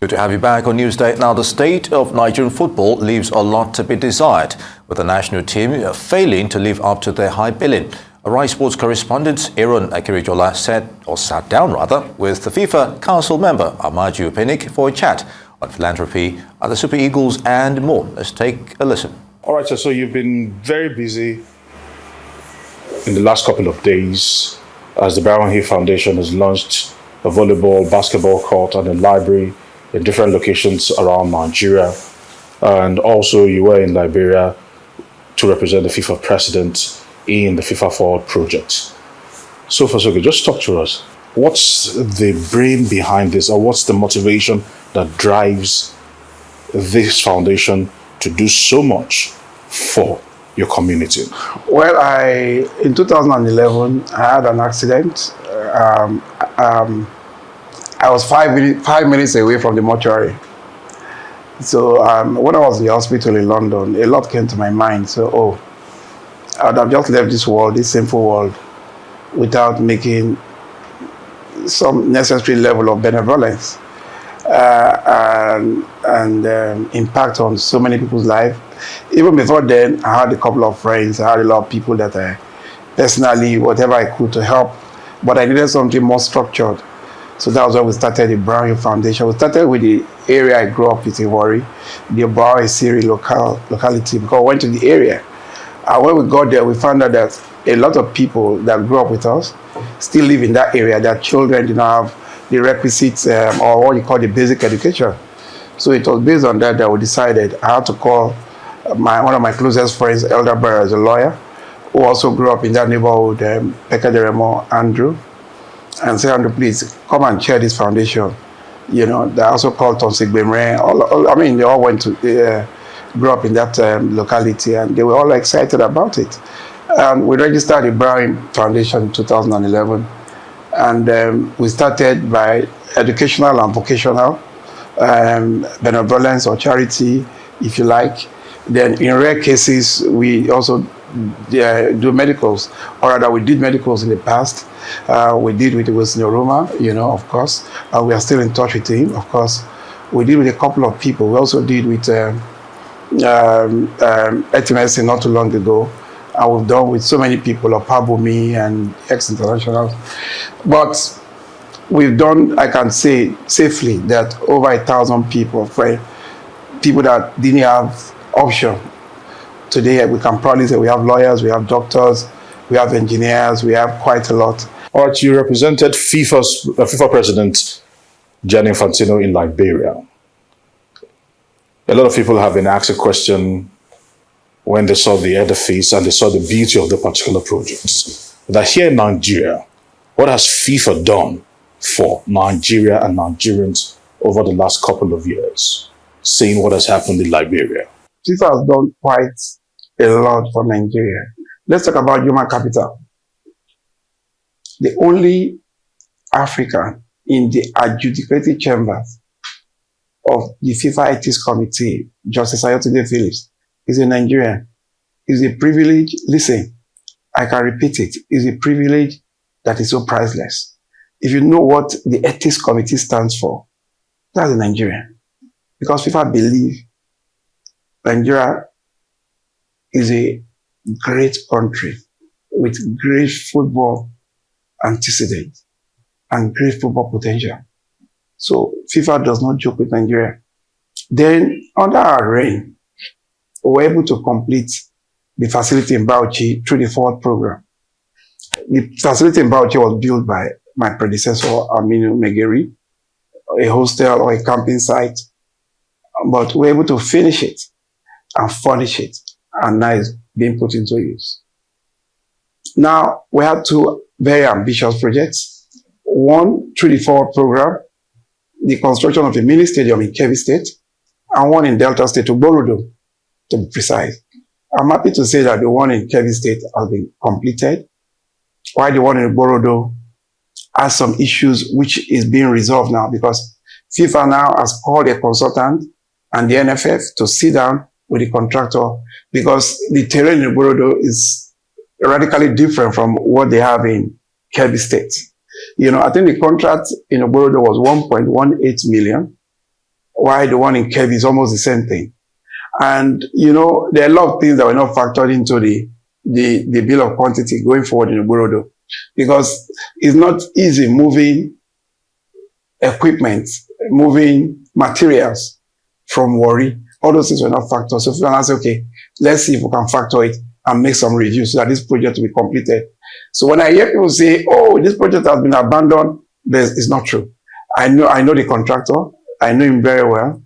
Good to have you back on Newsday. Now, the state of Nigerian football leaves a lot to be desired, with the national team failing to live up to their high billing. Arise Sports correspondent Aaron Akirijola sat down with the FIFA Council member Amaju Pinnick for a chat on philanthropy, the Super Eagles and more. Let's take a listen. All right, so you've been very busy in the last couple of days as the Brown Hill Foundation has launched a volleyball, basketball court and a library in different locations around Nigeria. And also you were in Liberia to represent the FIFA president in the FIFA Forward project. So far, so good. Just talk to us. What's the brain behind this, or what's the motivation that drives this foundation to do so much for your community? Well, in 2011, I had an accident. I was five minutes away from the mortuary. So when I was in the hospital in London, a lot came to my mind. So, I would have just left this world, this sinful world, without making some necessary level of benevolence and impact on so many people's life. Even before then, I had a couple of friends. I had a lot of people that I personally, whatever I could to help, but I needed something more structured. So that was when we started the Brown Hill Foundation. We started with the area I grew up with in Warri, the Obawa Esiri locality, because we went to the area. And when we got there, we found out that a lot of people that grew up with us still live in that area. Their children did not have the requisites or what you call the basic education. So it was based on that we decided I had to call one of my closest friends, Elder Barra, as a lawyer, who also grew up in that neighborhood, Pekaderemo, Andrew, and say, Andrew, please come and chair this foundation. You know, they also called Tom Sigbemre. They all went to grew up in that locality, and they were all excited about it. And we registered the Brown Hill Foundation in 2011, and we started by educational and vocational benevolence or charity, if you like. Then in rare cases, we also do medicals, or rather we did medicals in the past. We did with Wilson Oruma, you know, of course. We are still in touch with him, of course. We did with a couple of people. We also did with HMSC not too long ago. And we've done with so many people, Opabumi and ex-internationals. But we've done, I can say safely, that over 1,000 people, people that didn't have option. Today, we can proudly say we have lawyers, we have doctors, we have engineers, we have quite a lot. All right, you represented FIFA president Gianni Infantino in Liberia. A lot of people have been asked a question when they saw the edifice and they saw the beauty of the particular projects. That here in Nigeria, what has FIFA done for Nigeria and Nigerians over the last couple of years, seeing what has happened in Liberia? FIFA has done quite a lot for Nigeria. Let's talk about human capital. The only African in the adjudicative chambers of the FIFA Ethics Committee, Justice Ayotunde Phillips, is a Nigerian. It's a privilege. Listen, I can repeat it. It's a privilege that is so priceless. If you know what the Ethics Committee stands for, that's a Nigerian. Because FIFA believe Nigeria is a great country with great football antecedent and great football potential. So FIFA does not joke with Nigeria. Then under our reign, we were able to complete the facility in Bauchi through the Forward program. The facility in Bauchi was built by my predecessor, Aminu Megeri, a hostel or a camping site. But we were able to finish it and furnish it, and now it's being put into use. Now, we have two very ambitious projects. One, through the Forward program, the construction of a mini stadium in Kebbi State, and one in Delta State, Uborodo, to be precise. I'm happy to say that the one in Kebbi State has been completed, while the one in Uborodo has some issues which is being resolved now, because FIFA now has called a consultant and the NFF to sit down with the contractor, because the terrain in Uborodo is radically different from what they have in Kebbi State. You know, I think the contract in Uborodo was 1.18 million, Why the one in Kebbi is almost the same thing. And, you know, there are a lot of things that were not factored into the bill of quantity going forward in Uborodo, because it's not easy moving equipment, moving materials from Warri. All those things were not factored. So if you can say, okay, let's see if we can factor it and make some reviews so that this project will be completed. So when I hear people say, oh, this project has been abandoned, it's not true. I know the contractor. I know him very well.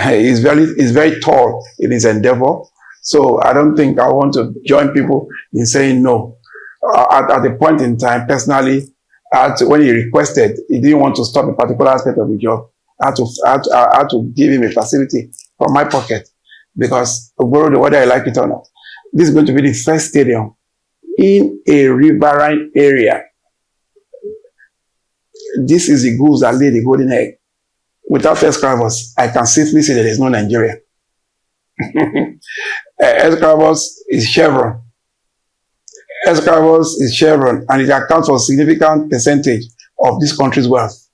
He's very tall in his endeavor. So I don't think I want to join people in saying no. At a point in time, personally, when he requested, he didn't want to stop a particular aspect of the job. I had to give him a facility from my pocket, because whether I like it or not, this is going to be the first stadium in a riverine area. This is the goose that laid the golden egg. Without Escravos, I can safely say that there's no Nigeria. Escravos is Chevron. Escravos is Chevron, and it accounts for a significant percentage of this country's wealth.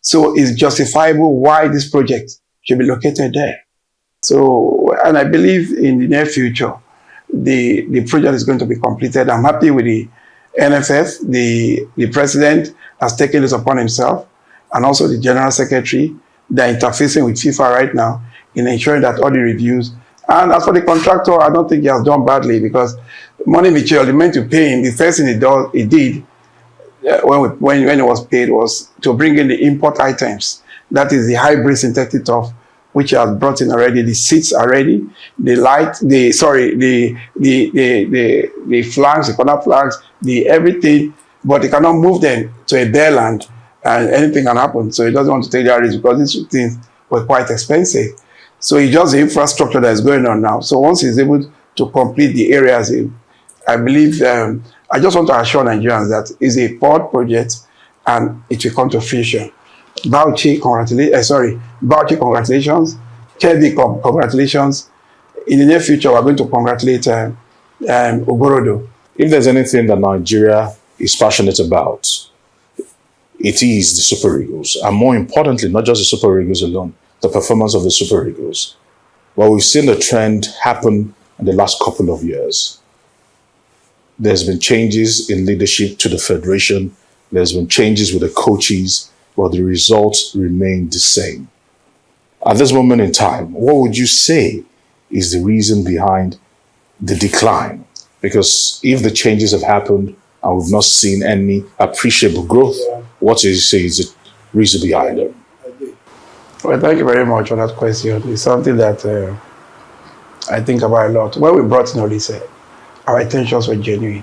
So it's justifiable why this project should be located there. So, and I believe in the near future, the project is going to be completed. I'm happy with the NFF. The president has taken this upon himself, and also the general secretary. They're interfacing with FIFA right now in ensuring that all the reviews. And as for the contractor, I don't think he has done badly, because money Mitchell, they meant to pay him. The first thing he did when it was paid was to bring in the import items. That is the hybrid synthetic turf, which he has brought in already. The seats are ready. The flags, the corner flags, the everything, but he cannot move them to a bare land, and anything can happen. So he doesn't want to take that risk, because these things were quite expensive. So it's just the infrastructure that is going on now. So once he's able to complete the areas, I believe, I just want to assure Nigerians that it's a port project and it will come to fruition. Bauchi, congratulations. Kebbi, congratulations. In the near future, we're going to congratulate Uborodo. If there's anything that Nigeria is passionate about, it is the Super Eagles. And more importantly, not just the Super Eagles alone, the performance of the Super Eagles. Well, we've seen the trend happen in the last couple of years. There's been changes in leadership to the federation. There's been changes with the coaches, but the results remain the same. At this moment in time, what would you say is the reason behind the decline? Because if the changes have happened and we've not seen any appreciable growth, what do you say is the reason behind it? Well, thank you very much for that question. It's something that I think about a lot. When we brought in Olise, our intentions were genuine.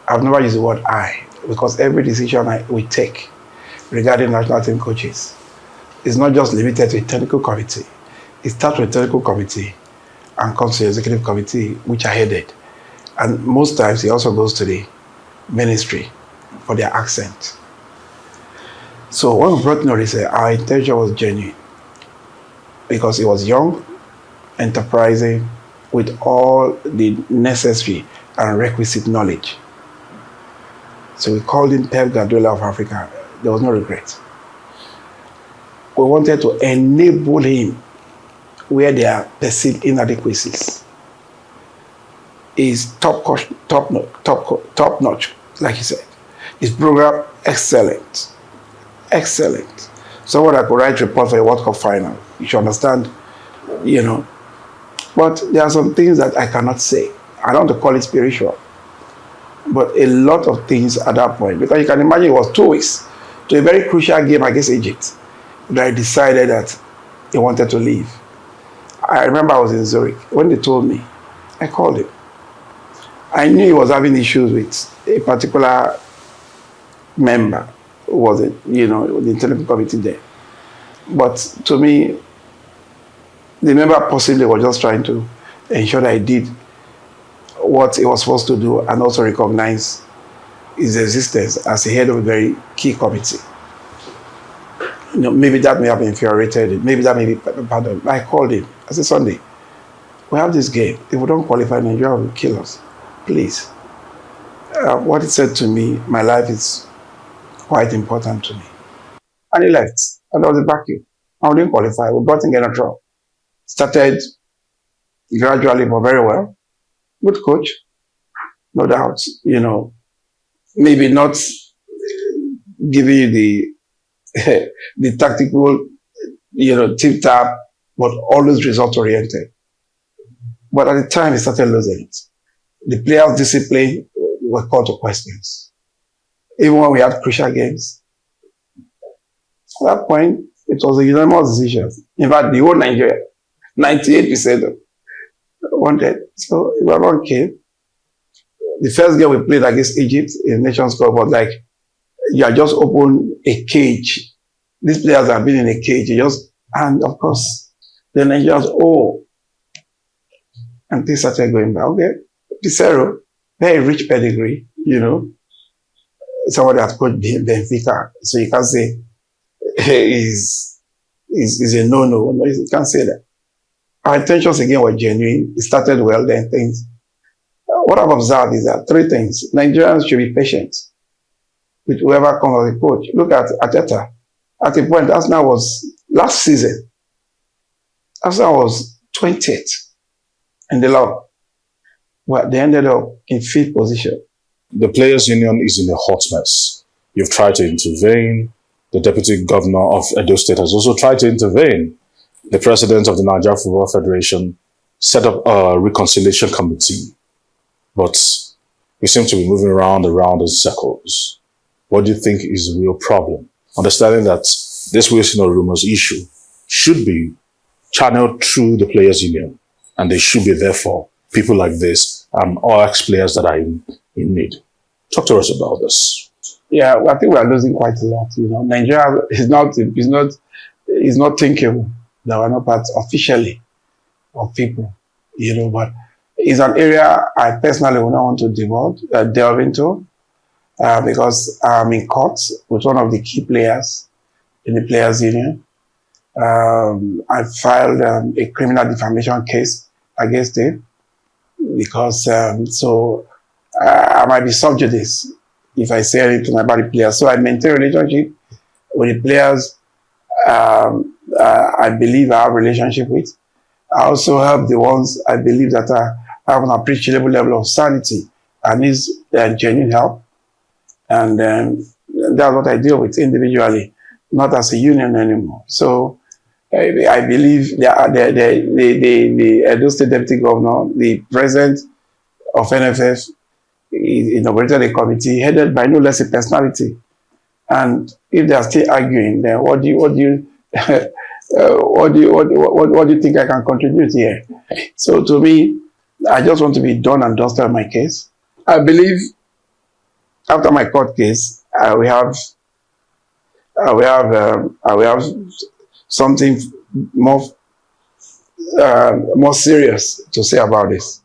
I've never used the word I, because every decision we take regarding national team coaches is not just limited to a technical committee. It starts with a technical committee and comes to the executive committee, which I headed. And most times it also goes to the ministry for their accent. So when we brought in Olise, our intention was genuine, because he was young, enterprising, with all the necessary and requisite knowledge. So we called him Pep Guardiola of Africa. There was no regret. We wanted to enable him where there are perceived inadequacies. He's top notch, like he said. His program, excellent. Excellent. Someone that could write a report for a World Cup final. You should understand, But there are some things that I cannot say. I don't want to call it spiritual. But a lot of things at that point, because you can imagine it was 2 weeks to a very crucial game against Egypt, that I decided that he wanted to leave. I remember I was in Zurich. When they told me, I called him. I knew he was having issues with a particular member who was, the technical committee there. But to me, the member possibly was just trying to ensure that he did what he was supposed to do and also recognize his existence as a head of a very key committee. Maybe that may have infuriated him. Maybe that may be part of it. I called him. I said, Sunday, we have this game. If we don't qualify, Nigeria will kill us. Please. What he said to me, my life is quite important to me. And he left. And there was a vacuum. and we didn't qualify. We got in Genotro. Started gradually, but very well. Good coach, no doubt. You know, maybe not giving you the the tactical, you know, tip tap, but always result oriented. But at the time, he started losing it. The players' discipline were called to questions. Even when we had crucial games. At that point, it was a unanimous decision. In fact, the whole Nigeria, 98% wanted. So everyone came. The first game we played against Egypt in Nations Cup was like, you are just open a cage. These players have been in a cage. And of course, the Nigerians, and things started going back. Okay, Pizarro, very rich pedigree, you know. Somebody that coached Benfica, so you can't say is a no-no. No, you can't say that. Our intentions again were genuine. It started well, then things. What I've observed is that three things. Nigerians should be patient with whoever comes as a coach. Look at Ateta. At a point, Arsenal was last season. Arsenal was 20th in the log. Well, they ended up in 5th position. The Players' Union is in a hot mess. You've tried to intervene. The Deputy Governor of Edo State has also tried to intervene. The President of the Nigeria Football Federation set up a reconciliation committee. But we seem to be moving around in circles. What do you think is the real problem? Understanding that this Wilson or rumors issue should be channeled through the Players' Union, and they should be there for people like this and all ex-players that are in need. Talk to us about this. Yeah, well, I think we are losing quite a lot. You know, Nigeria is not thinkable that we're not part officially of people. You know, but it's an area I personally would not want to delve into because I'm in court with one of the key players in the Players' Union. I filed a criminal defamation case against him because I might be subject to this if I say anything about the players. So I maintain a relationship with the players I believe I have a relationship with. I also help the ones I believe that have an appreciable level of sanity and needs genuine help. And that's what I deal with individually, not as a union anymore. So I believe the Edo State Deputy Governor, the President of NFF, inaugurated a committee headed by no less a personality. And if they are still arguing, then what do you think I can contribute here? So to me, I just want to be done and dusted on my case. I believe after my court case, we have something more serious to say about this.